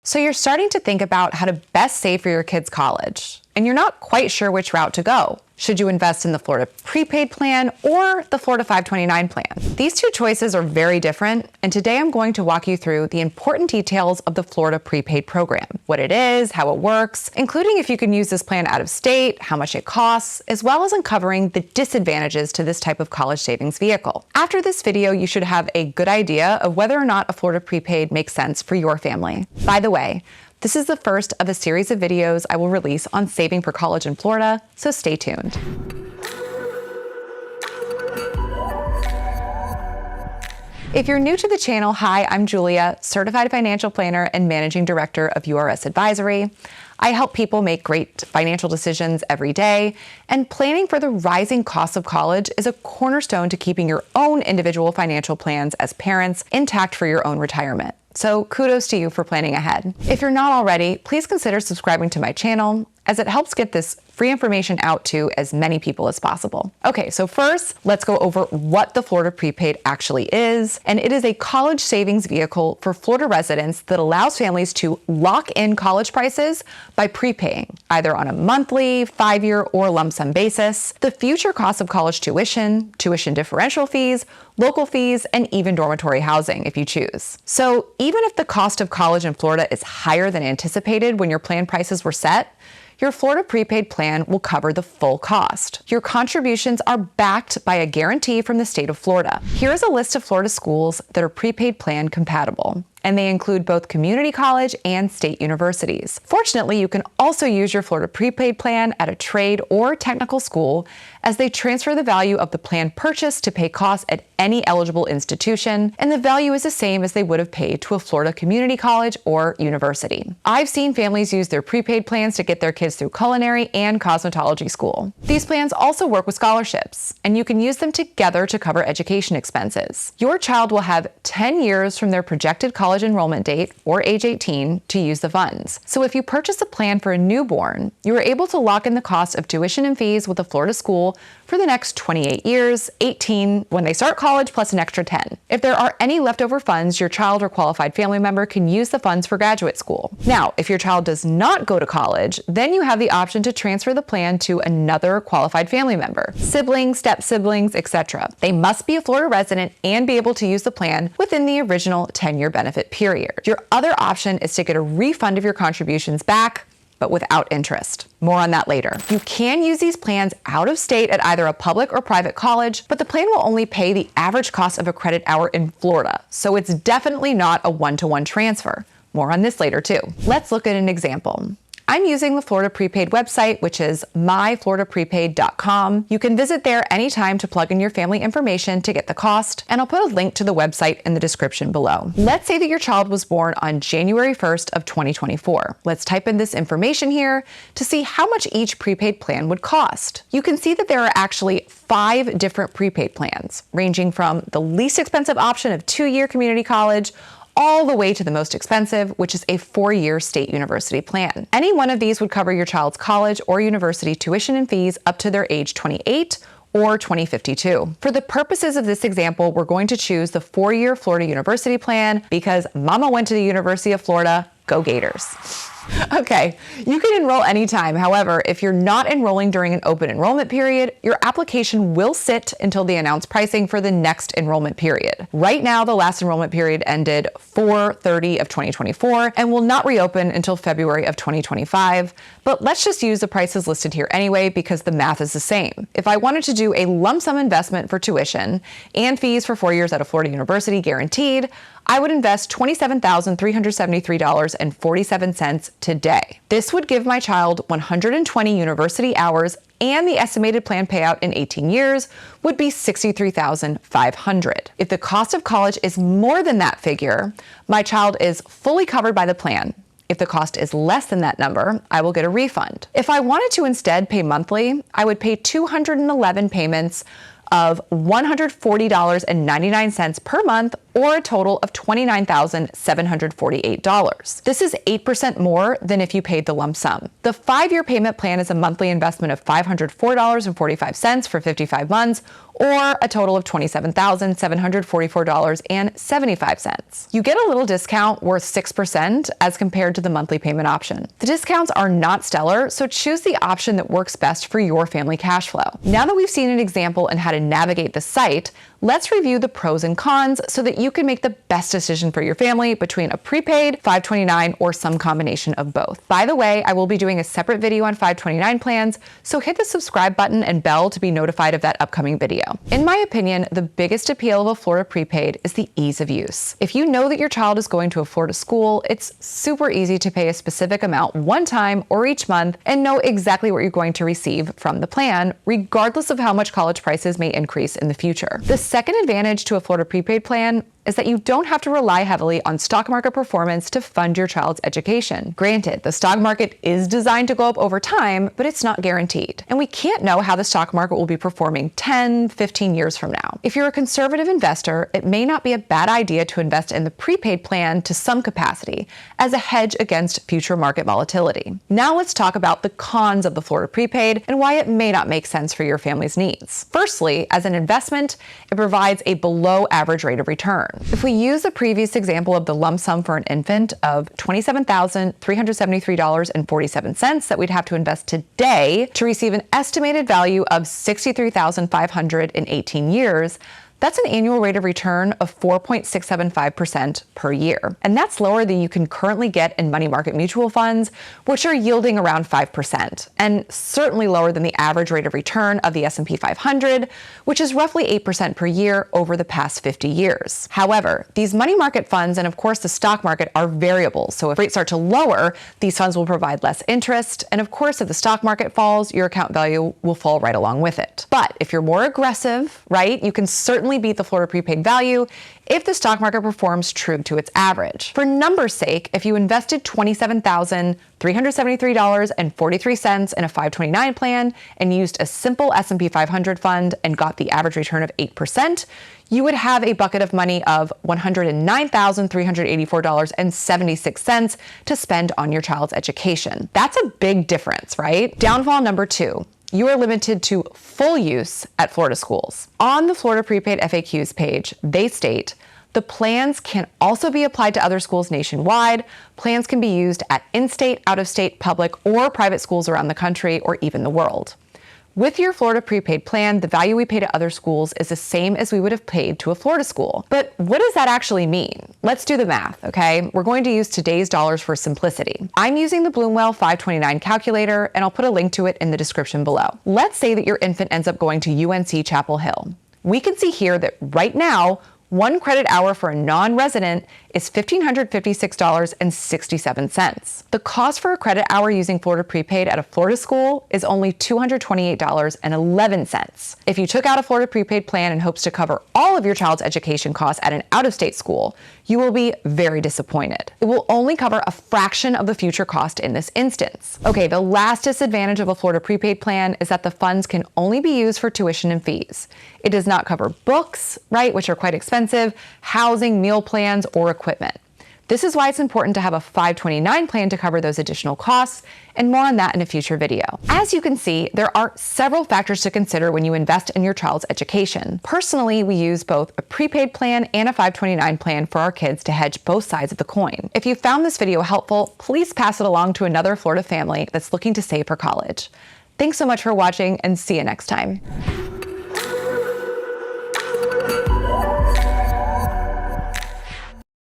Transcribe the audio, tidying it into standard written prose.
So you're starting to think about how to best save for your kids' college, and you're not quite sure which route to go. Should you invest in the Florida Prepaid plan or the Florida 529 plan? These two choices are very different, and today I'm going to walk you through the important details of the Florida Prepaid program, what it is, how it works, including if you can use this plan out of state, how much it costs, as well as uncovering the disadvantages to this type of college savings vehicle. After this video, you should have a good idea of whether or not a Florida Prepaid makes sense for your family. By the way, this is the first of a series of videos I will release on saving for college in Florida, so stay tuned. If you're new to the channel, hi, I'm Julia, Certified Financial Planner and Managing Director of URS Advisory. I help people make great financial decisions every day, and planning for the rising costs of college is a cornerstone to keeping your own individual financial plans as parents intact for your own retirement. So kudos to you for planning ahead. If you're not already, please consider subscribing to my channel, as it helps get this free information out to as many people as possible. Okay, so first, let's go over what the Florida Prepaid actually is. And it is a college savings vehicle for Florida residents that allows families to lock in college prices by prepaying, either on a monthly, 5-year, or lump sum basis, the future cost of college tuition, tuition differential fees, local fees, and even dormitory housing if you choose. So even if the cost of college in Florida is higher than anticipated when your plan prices were set, your Florida Prepaid plan will cover the full cost. Your contributions are backed by a guarantee from the state of Florida. Here's a list of Florida schools that are prepaid plan compatible, and they include both community college and state universities. Fortunately, you can also use your Florida Prepaid plan at a trade or technical school, as they transfer the value of the plan purchased to pay costs at any eligible institution, and the value is the same as they would have paid to a Florida community college or university. I've seen families use their prepaid plans to get their kids through culinary and cosmetology school. These plans also work with scholarships, and you can use them together to cover education expenses. Your child will have 10 years from their projected college enrollment date, or age 18, to use the funds. So if you purchase a plan for a newborn, you are able to lock in the cost of tuition and fees with a Florida school for the next 28 years, 18 when they start college, plus an extra 10. If there are any leftover funds, your child or qualified family member can use the funds for graduate school. Now, if your child does not go to college, then you have the option to transfer the plan to another qualified family member, siblings, step-siblings, etc. They must be a Florida resident and be able to use the plan within the original 10-year benefit period. Your other option is to get a refund of your contributions back, but without interest. More on that later. You can use these plans out of state at either a public or private college, but the plan will only pay the average cost of a credit hour in Florida, so it's definitely not a one-to-one transfer. More on this later too. Let's look at an example. I'm using the Florida Prepaid website, which is myfloridaprepaid.com. You can visit there anytime to plug in your family information to get the cost, and I'll put a link to the website in the description below. Let's say that your child was born on January 1st of 2024. Let's type in this information here to see how much each prepaid plan would cost. You can see that there are actually 5 different prepaid plans, ranging from the least expensive option of 2-year community college all the way to the most expensive, which is a 4-year state university plan. Any one of these would cover your child's college or university tuition and fees up to their age 28 or 2052. For the purposes of this example, we're going to choose the 4-year Florida University plan because Mama went to the University of Florida. Go Gators. Okay, you can enroll anytime. However, if you're not enrolling during an open enrollment period, your application will sit until the announced pricing for the next enrollment period. Right now, the last enrollment period ended 4/30 of 2024 and will not reopen until February of 2025. But let's just use the prices listed here anyway, because the math is the same. If I wanted to do a lump sum investment for tuition and fees for 4 years at a Florida university guaranteed, I would invest $27,373.47 today. This would give my child 120 university hours, and the estimated plan payout in 18 years would be $63,500. If the cost of college is more than that figure, my child is fully covered by the plan. If the cost is less than that number, I will get a refund. If I wanted to instead pay monthly, I would pay 211 payments of $140.99 per month, or a total of $29,748. This is 8% more than if you paid the lump sum. The 5-year payment plan is a monthly investment of $504.45 for 55 months, or a total of $27,744.75. You get a little discount worth 6% as compared to the monthly payment option. The discounts are not stellar, so choose the option that works best for your family cash flow. Now that we've seen an example on how to navigate the site, let's review the pros and cons so that you can make the best decision for your family between a prepaid, 529, or some combination of both. By the way, I will be doing a separate video on 529 plans, so hit the subscribe button and bell to be notified of that upcoming video. In my opinion, the biggest appeal of a Florida prepaid is the ease of use. If you know that your child is going to a Florida school, it's super easy to pay a specific amount one time or each month and know exactly what you're going to receive from the plan, regardless of how much college prices may increase in the future. The second advantage to a Florida prepaid plan is that you don't have to rely heavily on stock market performance to fund your child's education. Granted, the stock market is designed to go up over time, but it's not guaranteed. And we can't know how the stock market will be performing 10, 15 years from now. If you're a conservative investor, it may not be a bad idea to invest in the prepaid plan to some capacity as a hedge against future market volatility. Now let's talk about the cons of the Florida prepaid and why it may not make sense for your family's needs. Firstly, as an investment, it provides a below average rate of return. If we use the previous example of the lump sum for an infant of $27,373.47 that we'd have to invest today to receive an estimated value of $63,500 in 18 years, that's an annual rate of return of 4.675% per year. And that's lower than you can currently get in money market mutual funds, which are yielding around 5%, and certainly lower than the average rate of return of the S&P 500, which is roughly 8% per year over the past 50 years. However, these money market funds and of course the stock market are variable, so if rates start to lower, these funds will provide less interest, and of course if the stock market falls, your account value will fall right along with it. But if you're more aggressive, right, you can certainly beat the Florida prepaid value if the stock market performs true to its average. For numbers' sake, if you invested $27,373.43 in a 529 plan and used a simple S&P 500 fund and got the average return of 8%, you would have a bucket of money of $109,384.76 to spend on your child's education. That's a big difference, right? Downfall number 2. You are limited to full use at Florida schools. On the Florida Prepaid FAQs page, they state, the plans can also be applied to other schools nationwide. Plans can be used at in-state, out-of-state, public, or private schools around the country or even the world. With your Florida prepaid plan, the value we pay to other schools is the same as we would have paid to a Florida school. But what does that actually mean? Let's do the math, okay? We're going to use today's dollars for simplicity. I'm using the Bloomwell 529 calculator, and I'll put a link to it in the description below. Let's say that your infant ends up going to UNC Chapel Hill. We can see here that right now, 1 credit hour for a non-resident is $1,556.67. The cost for a credit hour using Florida Prepaid at a Florida school is only $228.11. If you took out a Florida Prepaid plan in hopes to cover all of your child's education costs at an out-of-state school, you will be very disappointed. It will only cover a fraction of the future cost in this instance. Okay, the last disadvantage of a Florida Prepaid plan is that the funds can only be used for tuition and fees. It does not cover books, right, which are quite expensive, housing, meal plans, or equipment. This is why it's important to have a 529 plan to cover those additional costs, and more on that in a future video. As you can see, there are several factors to consider when you invest in your child's education. Personally, we use both a prepaid plan and a 529 plan for our kids to hedge both sides of the coin. If you found this video helpful, please pass it along to another Florida family that's looking to save for college. Thanks so much for watching, and see you next time.